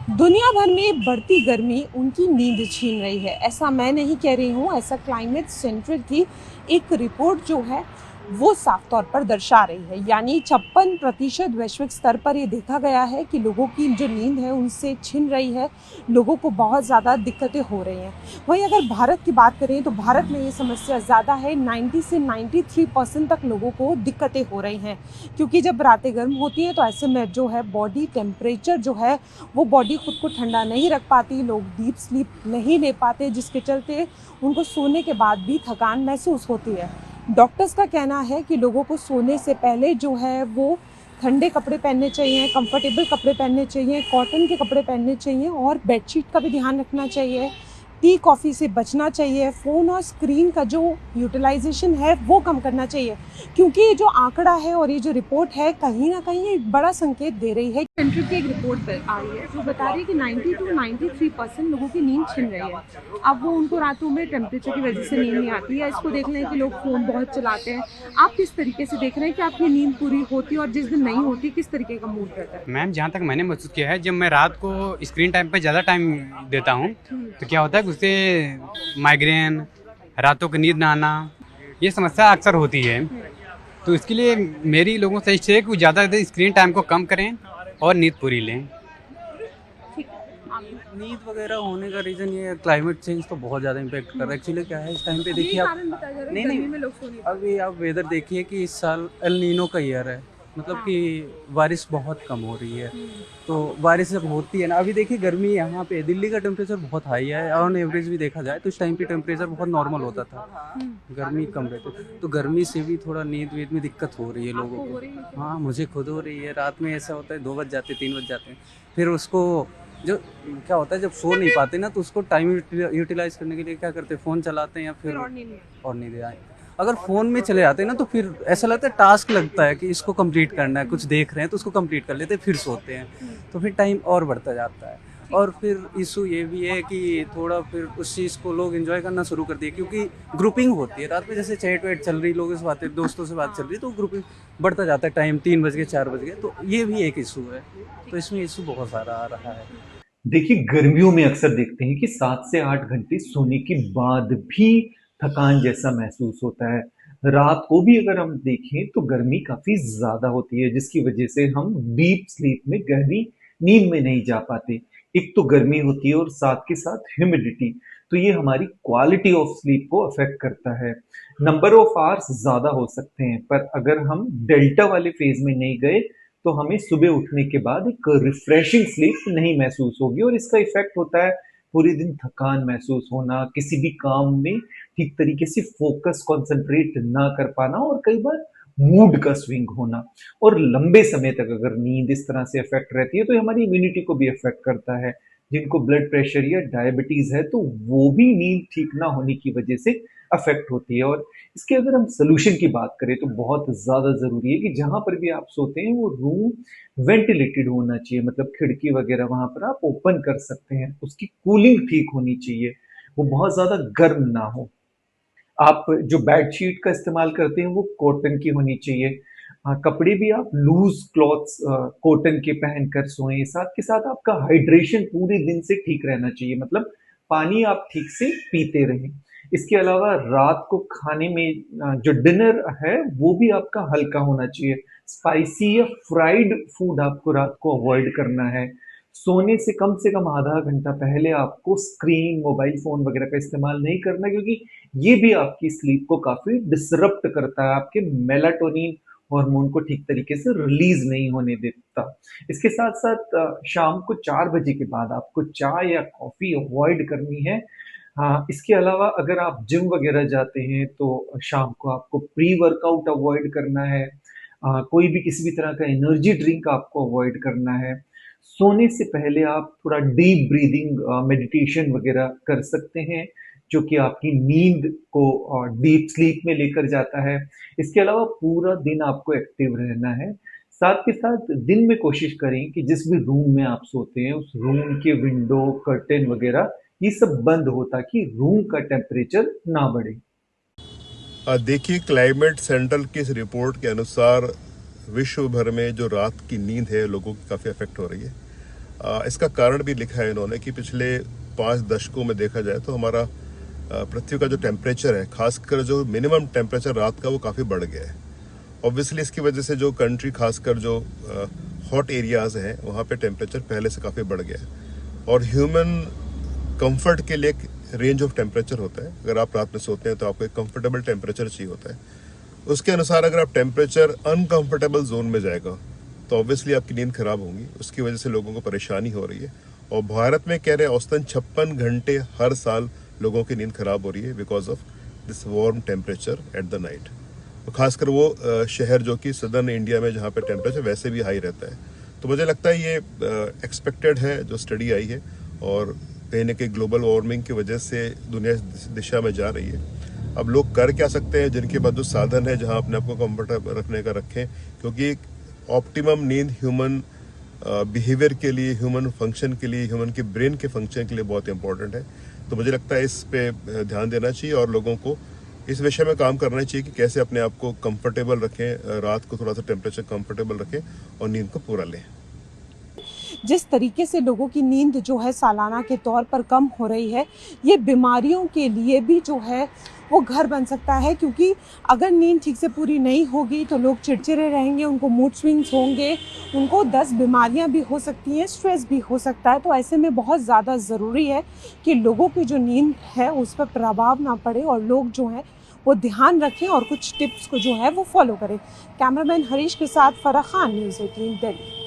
दुनिया भर में बढ़ती गर्मी उनकी नींद छीन रही है। ऐसा मैं नहीं कह रही हूँ, ऐसा क्लाइमेट सेंटर की एक रिपोर्ट जो है वो साफ तौर पर दर्शा रही है। यानी 56% वैश्विक स्तर पर ये देखा गया है कि लोगों की जो नींद है उनसे छिन रही है। लोगों को बहुत ज़्यादा दिक्कतें हो रही हैं। वहीं अगर भारत की बात करें तो भारत में ये समस्या ज़्यादा है। 90 से 93% तक लोगों को दिक्कतें हो रही हैं, क्योंकि जब रातें गर्म होती हैं तो ऐसे में जो है बॉडी टेम्परेचर जो है वो बॉडी खुद को ठंडा नहीं रख पाती। लोग डीप स्लीप नहीं ले पाते, जिसके चलते उनको सोने के बाद भी थकान महसूस होती है। डॉक्टर्स का कहना है कि लोगों को सोने से पहले जो है वो ठंडे कपड़े पहनने चाहिए, कंफर्टेबल कपड़े पहनने चाहिए, कॉटन के कपड़े पहनने चाहिए और बेडशीट का भी ध्यान रखना चाहिए। टी कॉफ़ी से बचना चाहिए। फ़ोन और स्क्रीन का जो यूटिलाइजेशन है वो कम करना चाहिए, क्योंकि ये जो आंकड़ा है और ये जो रिपोर्ट है कहीं ना कहीं एक बड़ा संकेत दे रही है। सेंटर की एक रिपोर्ट आई है जो बता रही है कि 90 to 93% लोगों की नींद छिन रही है। अब वो उनको रातों में टेम्परेचर की वजह से नींद नहीं आती है। इसको देख लें कि लोग फ़ोन बहुत चलाते हैं। आप किस तरीके से देख रहे हैं कि आपकी नींद पूरी होती है, और जिस दिन नहीं होती किस तरीके का मूड रहता है? मैम, जहाँ तक मैंने महसूस किया है, जब मैं रात को स्क्रीन टाइम पे ज़्यादा टाइम देता हूँ तो क्या होता है कि उससे माइग्रेन, रातों की नींद ना आना, ये समस्या अक्सर होती है। तो इसके लिए मेरी लोगों से इच्छा है कि वो ज़्यादा स्क्रीन टाइम को कम करें और नींद पूरी लें। नींद वगैरह होने का रीज़न ये है, क्लाइमेट चेंज तो बहुत ज़्यादा इम्पैक्ट कर रहा है। एक्चुअली क्या है, इस टाइम पे देखिए आप, नहीं नहीं, अभी आप वेदर देखिए कि इस साल एल नीनो का ईयर है, मतलब कि बारिश बहुत कम हो रही है। तो बारिश जब होती है ना, अभी देखिए गर्मी यहाँ पे दिल्ली का टेम्परेचर बहुत हाई है, ऑन एवरेज भी देखा जाए तो इस टाइम पे टेम्परेचर बहुत नॉर्मल होता था, गर्मी कम रहती। तो गर्मी से भी थोड़ा नींद वींद में दिक्कत हो रही है लोगों को। हाँ, मुझे खुद हो रही है। रात में ऐसा होता है 2 बज जाते, 3 बज जाते हैं। फिर उसको जो क्या होता है, जब सो नहीं पाते ना तो उसको टाइम यूटिलाइज करने के लिए क्या करते हैं, फ़ोन चलाते हैं या फिर और नींद आए। अगर फ़ोन में चले जाते हैं ना तो फिर ऐसा लगता है, टास्क लगता है कि इसको कंप्लीट करना है, कुछ देख रहे हैं तो उसको कंप्लीट कर लेते हैं, फिर सोते हैं। तो फिर टाइम और बढ़ता जाता है। और फिर इशू ये भी है कि थोड़ा फिर उस चीज़ को लोग एंजॉय करना शुरू कर दिए, क्योंकि ग्रुपिंग होती है रात में, जैसे चैट वैट चल रही, लोगों से बातें, दोस्तों से बात चल रही, तो ग्रुपिंग बढ़ता जाता है। टाइम 3 बज गए, 4 बज गए, तो ये भी एक इशू है। तो इसमें इशू बहुत सारा आ रहा है। देखिए, गर्मियों में अक्सर देखते हैं कि 7 से 8 घंटे सोने के बाद भी थकान जैसा महसूस होता है। रात को भी अगर हम देखें तो गर्मी काफ़ी ज़्यादा होती है, जिसकी वजह से हम डीप स्लीप में, गहरी नींद में नहीं जा पाते। एक तो गर्मी होती है और साथ के साथ ह्यूमिडिटी, तो ये हमारी क्वालिटी ऑफ स्लीप को अफ़ेक्ट करता है। नंबर ऑफ आवर्स ज़्यादा हो सकते हैं, पर अगर हम डेल्टा वाले फ़ेज़ में नहीं गए तो हमें सुबह उठने के बाद एक रिफ्रेशिंग स्लीप नहीं महसूस होगी, और इसका इफेक्ट होता है पूरे दिन थकान महसूस होना, किसी भी काम में ठीक तरीके से फोकस कंसंट्रेट ना कर पाना, और कई बार मूड का स्विंग होना। और लंबे समय तक अगर नींद इस तरह से अफेक्ट रहती है तो ये हमारी इम्यूनिटी को भी अफेक्ट करता है। जिनको ब्लड प्रेशर या डायबिटीज है तो वो भी नींद ठीक ना होने की वजह से अफेक्ट होती है। और इसके अगर हम सोल्यूशन की बात करें तो बहुत ज़्यादा ज़रूरी है कि जहाँ पर भी आप सोते हैं वो रूम वेंटिलेटेड होना चाहिए, मतलब खिड़की वगैरह वहाँ पर आप ओपन कर सकते हैं, उसकी कूलिंग ठीक होनी चाहिए, वो बहुत ज़्यादा गर्म ना हो। आप जो बेडशीट का इस्तेमाल करते हैं वो कॉटन की होनी चाहिए। कपड़े भी आप लूज क्लॉथ्स कॉटन के पहनकर सोएं। साथ के साथ आपका हाइड्रेशन पूरे दिन से ठीक रहना चाहिए, मतलब पानी आप ठीक से पीते रहें। इसके अलावा रात को खाने में जो डिनर है वो भी आपका हल्का होना चाहिए। स्पाइसी या फ्राइड फूड आपको रात को अवॉइड करना है। सोने से कम आधा घंटा पहले आपको स्क्रीन, मोबाइल फ़ोन वगैरह का इस्तेमाल नहीं करना, क्योंकि ये भी आपकी स्लीप को काफ़ी डिसरप्ट करता है, आपके मेलाटोनिन हार्मोन को ठीक तरीके से रिलीज़ नहीं होने देता। इसके साथ-साथ शाम को 4 बजे के बाद आपको चाय या कॉफ़ी अवॉइड करनी है। हाँ, इसके अलावा अगर आप जिम वगैरह जाते हैं तो शाम को आपको प्री वर्कआउट अवॉइड करना है। कोई भी किसी भी तरह का एनर्जी ड्रिंक आपको अवॉइड करना है। सोने से पहले आप थोड़ा डीप ब्रीदिंग, मेडिटेशन वगैरह कर सकते हैं, जो कि आपकी नींद को डीप स्लीप में लेकर जाता है। इसके अलावा पूरा दिन आपको एक्टिव रहना है। साथ के साथ दिन में कोशिश करें कि जिस भी रूम में आप सोते हैं उस रूम के विंडो, कर्टेन वगैरह ये सब बंद हो, ताकि रूम का टेम्परेचर ना बढ़े। देखिए, क्लाइमेट सेंट्रल की इस रिपोर्ट के अनुसार विश्व भर में जो रात की नींद है लोगों की काफ़ी अफेक्ट हो रही है। इसका कारण भी लिखा है इन्होंने कि पिछले 5 दशकों में देखा जाए तो हमारा पृथ्वी का जो टेम्परेचर है, खासकर जो मिनिमम टेम्परेचर रात का, वो काफ़ी बढ़ गया है। ऑब्वियसली इसकी वजह से जो कंट्री, खासकर जो हॉट एरियाज हैं, वहाँ पे टेम्परेचर पहले से काफ़ी बढ़ गया है। और ह्यूमन कंफर्ट के लिए एक रेंज ऑफ टेम्परेचर होता है। अगर आप रात में सोते हैं तो आपको एक कंफर्टेबल टेम्परेचर चाहिए होता है। उसके अनुसार अगर आप टेम्परेचर अनकंफर्टेबल जोन में जाएगा तो ऑब्वियसली आपकी नींद खराब होगी। उसकी वजह से लोगों को परेशानी हो रही है। और भारत में कह रहे हैं औसतन 56 घंटे हर साल लोगों की नींद खराब हो रही है because of this warm temperature at the night. तो खासकर वो शहर जो कि सदर्न इंडिया में, जहाँ पे टेम्परेचर वैसे भी हाई रहता है। तो मुझे लगता है ये एक्सपेक्टेड है जो स्टडी आई है, और कहीं ना कहीं ग्लोबल वार्मिंग की वजह से दुनिया इस दिशा में जा रही है। अब लोग कर क्या सकते हैं, जिनके पास जो साधन है, जहाँ अपने आप को कंफर्टेबल रखने का रखें, क्योंकि ऑप्टिमम नींद ह्यूमन बिहेवियर के लिए, ह्यूमन फंक्शन के लिए, ह्यूमन के ब्रेन के फंक्शन के लिए बहुत इंपॉर्टेंट है। तो मुझे लगता है इस पे ध्यान देना चाहिए और लोगों को इस विषय में काम करना चाहिए कि कैसे अपने आप को कंफर्टेबल रखें, रात को थोड़ा सा टेम्परेचर कंफर्टेबल रखें और नींद को पूरा लें। जिस तरीके से लोगों की नींद जो है सालाना के तौर पर कम हो रही है, ये बीमारियों के लिए भी जो है वो घर बन सकता है, क्योंकि अगर नींद ठीक से पूरी नहीं होगी तो लोग चिड़चिड़े रहेंगे, उनको मूड स्विंग्स होंगे, उनको 10 बीमारियां भी हो सकती हैं, स्ट्रेस भी हो सकता है। तो ऐसे में बहुत ज़्यादा ज़रूरी है कि लोगों की जो नींद है उस पर प्रभाव ना पड़े और लोग जो हैं वो ध्यान रखें और कुछ टिप्स को जो है वो फॉलो करें। कैमरामैन हरीश के साथ फराह खान, न्यूज़ 18 दिल्ली।